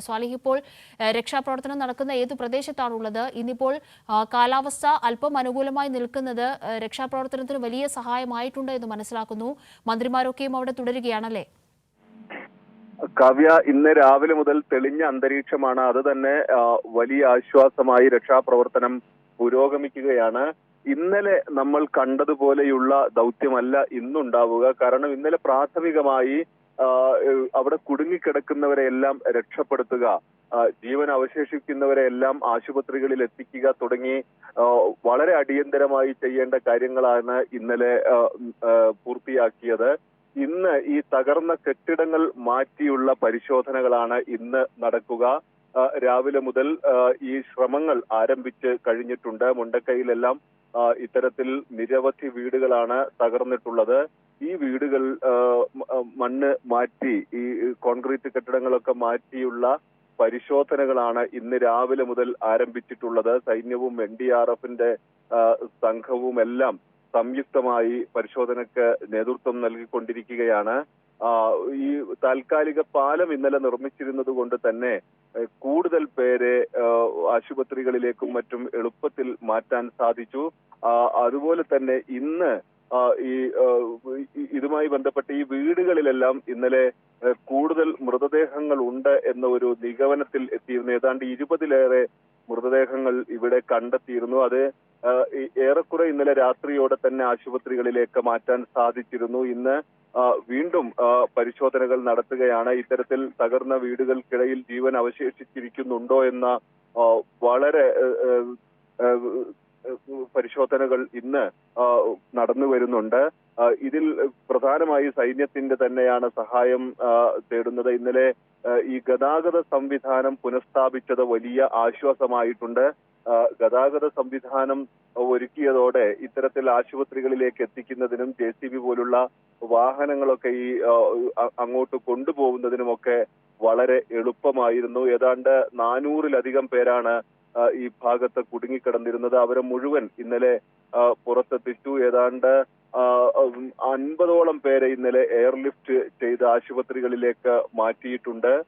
സ്വാലിഹ്, ഇപ്പോൾ രക്ഷാപ്രവർത്തനം നടക്കുന്ന ഏതു പ്രദേശത്താണുള്ളത്? ഇന്നിപ്പോൾ കാലാവസ്ഥ അല്പം അനുകൂലമായി നിൽക്കുന്നത് രക്ഷാപ്രവർത്തനത്തിന് വലിയ സഹായമായിട്ടുണ്ട് എന്ന് മനസ്സിലാക്കുന്നു. മന്ത്രിമാരൊക്കെയും അവിടെ തുടരുകയാണല്ലേ? കാവ്യ, ഇന്ന് രാവിലെ മുതൽ തെളിഞ്ഞ അന്തരീക്ഷമാണ്. അത് തന്നെ വലിയ ആശ്വാസമായി രക്ഷാപ്രവർത്തനം പുരോഗമിക്കുകയാണ്. ഇന്നലെ നമ്മൾ കണ്ടതുപോലെയുള്ള ദൗത്യമല്ല ഇന്നുണ്ടാവുക. കാരണം ഇന്നലെ പ്രാഥമികമായി അവിടെ കുടുങ്ങിക്കിടക്കുന്നവരെ എല്ലാം രക്ഷപ്പെടുത്തുക, ജീവൻ അവശേഷിക്കുന്നവരെ എല്ലാം ആശുപത്രികളിൽ എത്തിക്കുക തുടങ്ങി വളരെ അടിയന്തരമായി ചെയ്യേണ്ട കാര്യങ്ങളാണ് ഇന്നലെ പൂർത്തിയാക്കിയത്. ഇന്ന് ഈ തകർന്ന കെട്ടിടങ്ങൾ മാറ്റിയുള്ള പരിശോധനകളാണ് ഇന്ന് നടക്കുക. രാവിലെ മുതൽ ഈ ശ്രമങ്ങൾ ആരംഭിച്ച് കഴിഞ്ഞിട്ടുണ്ട്. മുണ്ടക്കൈയിലെല്ലാം ഇത്തരത്തിൽ നിരവധി വീടുകളാണ് തകർന്നിട്ടുള്ളത്. ഈ വീടുകൾ മണ്ണ് മാറ്റി, ഈ കോൺക്രീറ്റ് കെട്ടിടങ്ങളൊക്കെ മാറ്റിയുള്ള പരിശോധനകളാണ് ഇന്ന് രാവിലെ മുതൽ ആരംഭിച്ചിട്ടുള്ളത്. സൈന്യവും NDRFന്റെ സംഘവും എല്ലാം സംയുക്തമായി പരിശോധനയ്ക്ക് നേതൃത്വം നൽകിക്കൊണ്ടിരിക്കുകയാണ്. ഈ താൽക്കാലിക പാലം ഇന്നലെ നിർമ്മിച്ചിരുന്നത് കൊണ്ട് തന്നെ കൂടുതൽ പേരെ ആശുപത്രികളിലേക്കും മറ്റും എളുപ്പത്തിൽ മാറ്റാൻ സാധിച്ചു. അതുപോലെ തന്നെ ഇന്ന് ഇതുമായി ബന്ധപ്പെട്ട് ഈ വീടുകളിലെല്ലാം ഇന്നലെ കൂടുതൽ മൃതദേഹങ്ങൾ ഉണ്ട് എന്ന ഒരു നിഗമനത്തിൽ എത്തിയിരുന്നു. ഏതാണ്ട് 20-ലേറെ മൃതദേഹങ്ങൾ ഇവിടെ കണ്ടെത്തിയിരുന്നു. അത് ഏറെക്കുറെ ഇന്നലെ രാത്രിയോടെ തന്നെ ആശുപത്രികളിലേക്ക് മാറ്റാൻ സാധിച്ചിരുന്നു. ഇന്ന് വീണ്ടും പരിശോധനകൾ നടത്തുകയാണ്. ഇത്തരത്തിൽ തകർന്ന വീടുകൾക്കിടയിൽ ജീവൻ അവശേഷിച്ചിരിക്കുന്നുണ്ടോ എന്ന വളരെ പരിശോധനകൾ ഇന്ന് നടന്നു വരുന്നുണ്ട്. ഇതിൽ പ്രധാനമായി സൈന്യത്തിന്റെ തന്നെയാണ് സഹായം തേടുന്നത്. ഇന്നലെ ഈ ഗതാഗത സംവിധാനം പുനഃസ്ഥാപിച്ചത് വലിയ ആശ്വാസമായിട്ടുണ്ട്. ഗതാഗത സംവിധാനം ഒരുക്കിയതോടെ ഇത്തരത്തിൽ ആശുപത്രികളിലേക്ക് എത്തിക്കുന്നതിനും JCB പോലുള്ള വാഹനങ്ങളൊക്കെ ഈ അങ്ങോട്ട് കൊണ്ടുപോകുന്നതിനുമൊക്കെ വളരെ എളുപ്പമായിരുന്നു. ഏതാണ്ട് 400-ലധികം പേരാണ് ഈ ഭാഗത്ത് കുടുങ്ങിക്കിടന്നിരുന്നത്. അവരെ മുഴുവൻ ഇന്നലെ പുറത്തെത്തിച്ചു. ഏതാണ്ട് 50ഓളം പേരെ ഇന്നലെ എയർലിഫ്റ്റ് ചെയ്ത് ആശുപത്രികളിലേക്ക് മാറ്റിയിട്ടുണ്ട്.